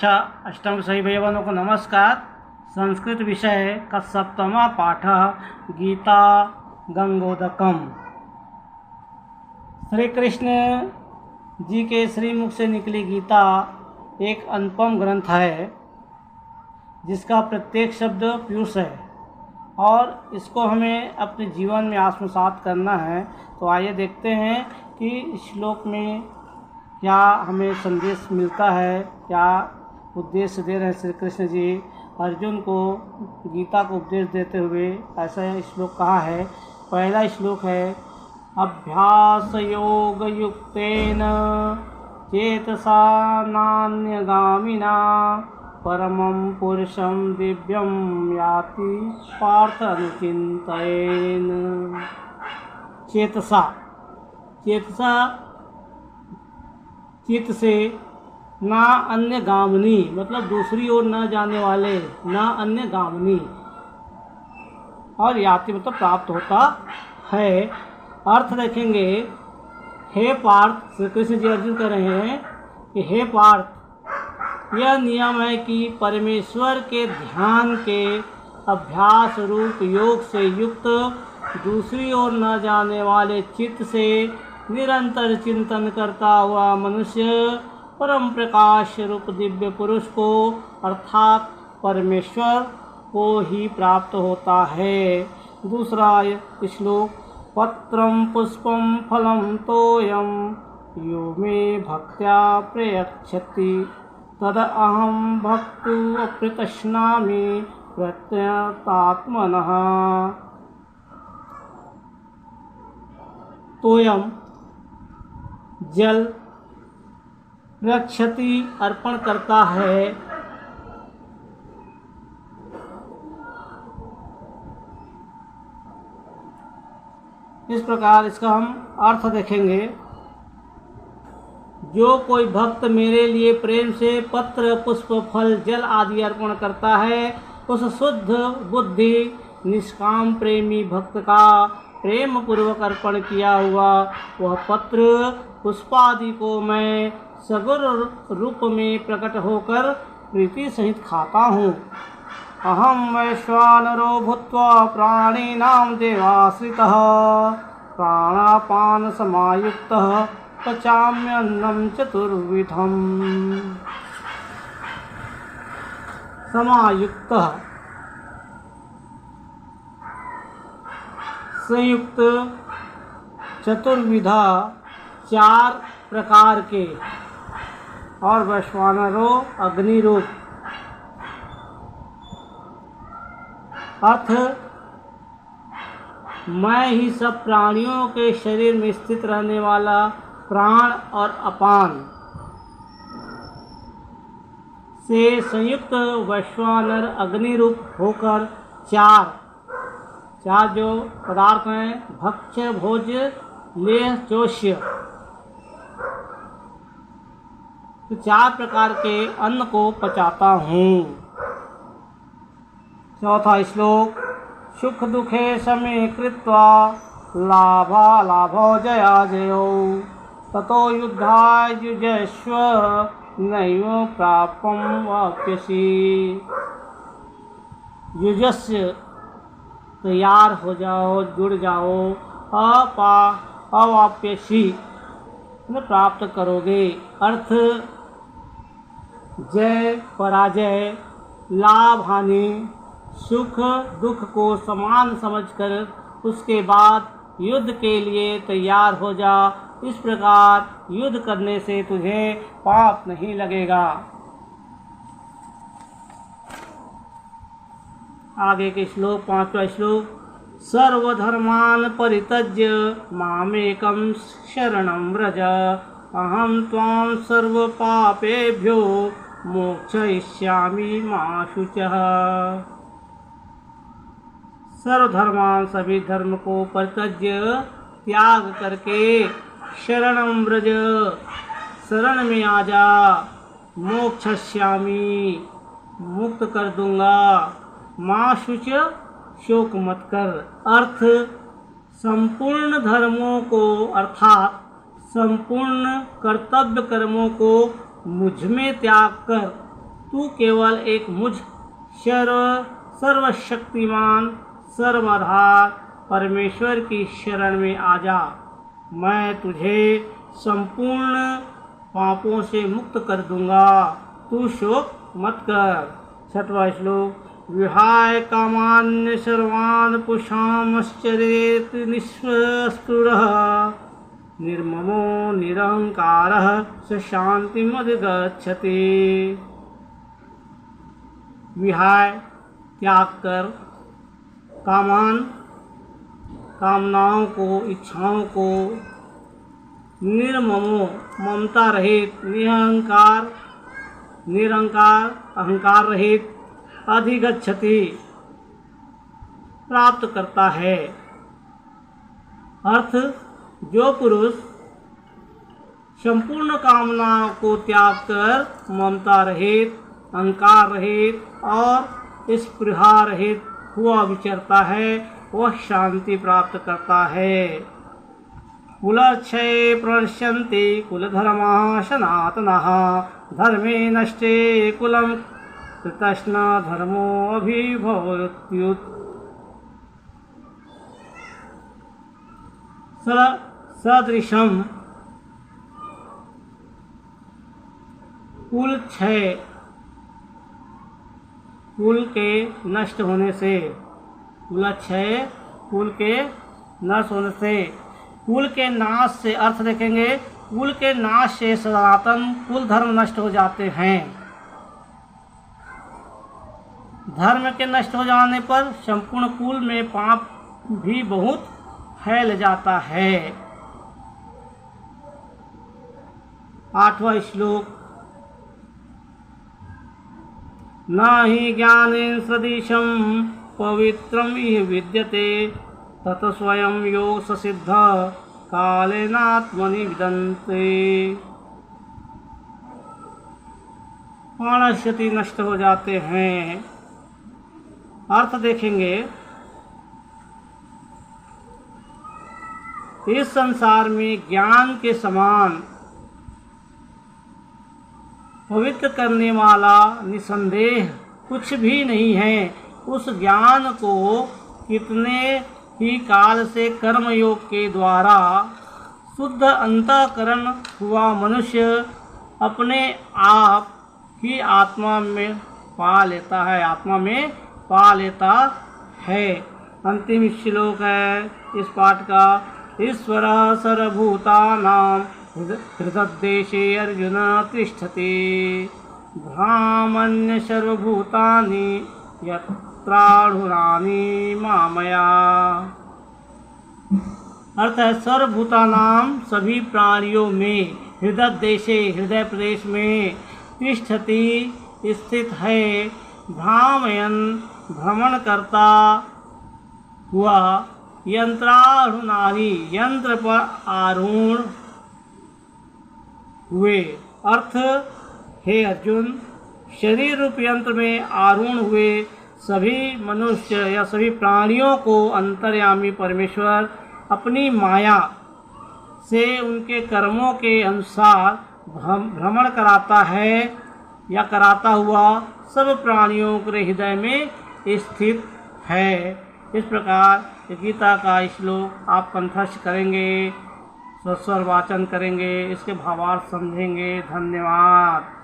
अच्छा, अष्टम सही भैया बहनों को नमस्कार। संस्कृत विषय का 7वां पाठ गीता गंगोदकम। श्री कृष्ण जी के श्रीमुख से निकली गीता एक अनुपम ग्रंथ है जिसका प्रत्येक शब्द पीयूष है और इसको हमें अपने जीवन में आत्मसात करना है। तो आइए देखते हैं कि श्लोक में क्या हमें संदेश मिलता है, क्या उद्देश्य दे रहे हैं श्री कृष्ण जी अर्जुन को गीता को उपदेश देते हुए। ऐसा श्लोक कहा है। पहला श्लोक है अभ्यास योग युक्तेन चेतसा नान्यगामिना परमं पुरुषं दिव्यं याति पार्थ अनुचिंतयेन। चेतसा, चेतसा चित्त से, ना अन्य गामिनी मतलब दूसरी ओर न जाने वाले, ना अन्य गामिनी, और याति मतलब प्राप्त होता है। अर्थ देखेंगे, हे पार्थ, श्री कृष्ण जी अर्जुन कह रहे हैं कि हे पार्थ, यह नियम है कि परमेश्वर के ध्यान के अभ्यास रूप योग से युक्त दूसरी ओर न जाने वाले चित्त से निरंतर चिंतन करता हुआ मनुष्य परम प्रकाश रूप दिव्य पुरुष को अर्थात परमेश्वर को ही प्राप्त होता है। दूसरा श्लोक पत्रम पुष्पम फलम तोयम यो मे भक्त्या प्रयच्छति तद अहम भक्तु अप्रतश्नामि प्रत्यतात्मनः। तोयम जल, प्रक्षति अर्पण करता है, इस प्रकार इसका हम अर्थ देखेंगे। जो कोई भक्त मेरे लिए प्रेम से पत्र पुष्प फल जल आदि अर्पण करता है, उस शुद्ध बुद्धि निष्काम प्रेमी भक्त का प्रेम पूर्वक अर्पण किया हुआ वह पत्र पुष्पादि को मैं सगुण रूप में प्रकट होकर प्रीति सहित खाता हूँ। अहम वैश्वानरो भूत्वा प्राणिनां देवाश्रितः प्राणापान समायुक्तः पचाम्यन्नं चतुर्विधम्। समायुक्तः संयुक्त, चतुर्विधा चार प्रकार के, और वैश्वानरो अग्नि रूप। अर्थ मैं ही सब प्राणियों के शरीर में स्थित रहने वाला प्राण और अपान से संयुक्त वैश्वानर अग्नि रूप होकर चार जो पदार्थ हैं भक्ष्य भोज्य लेह चोष्य, तो चार प्रकार के अन्न को पचाता हूँ। चौथा श्लोक सुख दुखे समे कृत्वा लाभालाभो जया जयो ततो युद्धाय युजस्व नैव प्राप्तं वाप्यसि। युजस्य तैयार हो जाओ, जुड़ जाओ, अवाप्यसि प्राप्त करोगे। अर्थ जय पराजय, लाभ हानि, सुख दुख को समान समझकर उसके बाद युद्ध के लिए तैयार हो जा। इस प्रकार युद्ध करने से तुझे पाप नहीं लगेगा। आगे के श्लोक, 5वां श्लोक सर्वधर्मान् परित्यज्य मामेकं शरणं व्रज अहं त्वां सर्वपापेभ्यो मोक्षयिष्यामि मा शुचः। सर्वधर्मान सभी धर्म को परित्यज्य त्याग करके शरणं व्रज शरण में आ जा, मोक्षयिष्यामि मुक्त कर दूंगा, मा शुच शोक मत कर। अर्थ संपूर्ण धर्मों को अर्थात संपूर्ण कर्तव्य कर्मों को मुझ में त्याग कर तू केवल एक मुझ सर्वशक्तिमान सर्वाधार परमेश्वर की शरण में आ जा। मैं तुझे संपूर्ण पापों से मुक्त कर दूंगा, तू शोक मत कर। 6वां श्लोक। विहाय कामान्य सर्वान् पुषामश्चरेत निःस्पृहः निर्ममो निरहंकारः स शान्तिमधिगच्छति। विहाय त्याग कर, कामान कामनाओं को, इच्छाओं को, निर्ममो ममता रहित, निरहंकार अहंकार रहित, अधिगच्छति प्राप्त करता है। अर्थ, जो पुरुष संपूर्ण कामनाओं को त्याग कर ममता रहित, अहंकार रहित और स्पृहा रहित हुआ विचरता है, वह शांति प्राप्त करता है। कुलक्षये प्रणश्यन्ति कुलधर्माः सनातनः धर्मे नष्टे कुलं कृतस्न धर्मो अभिभवत्युत। सदृशम कुल क्षय, कुल के नष्ट होने से, कुलक्षय कुल के नष्ट होने से, कुल के नाश से अर्थ देखेंगे, कुल के नाश से सनातन कुल धर्म नष्ट हो जाते हैं। धर्म के नष्ट हो जाने पर संपूर्ण कुल में पाप भी बहुत फैल जाता है। 8वां श्लोक। न हि ज्ञानेन सदृशं पवित्रम इह विद्यते तत स्वयं योग ससिद्ध कालेनात्मनि विदन्ते। प्राणशक्ति नष्ट हो जाते हैं। अर्थ देखेंगे, इस संसार में ज्ञान के समान पवित्र करने वाला निसंदेह कुछ भी नहीं है। उस ज्ञान को कितने ही काल से कर्मयोग के द्वारा शुद्ध अंतःकरण हुआ मनुष्य अपने आप ही आत्मा में पा लेता है, आत्मा में पा लेता है। अंतिम श्लोक है इस पाठ का। ईश्वर सर्वभूतानां हृदयदेशे अर्जुन तिष्ठति भ्रामण्य सर्वभूतानि यत्राढुरानि मामया। अर्थ है, सर्वभूतानां सभी प्राणियों में, हृदय देशे हृदय प्रदेश में, तिष्ठति स्थित है, भ्रामयन भ्रमण करता हुआ, यंत्रारूढ़ानि यंत्र पर आरूढ़ हुए। अर्थ, हे अर्जुन, शरीर रूप यंत्र में आरूढ़ हुए सभी मनुष्य या सभी प्राणियों को अंतर्यामी परमेश्वर अपनी माया से उनके कर्मों के अनुसार भ्रमण कराता है या कराता हुआ सब प्राणियों के हृदय में स्थित है। इस प्रकार गीता का श्लोक आप कंठस्थ करेंगे, स्वर वाचन करेंगे, इसके भावार्थ समझेंगे। धन्यवाद।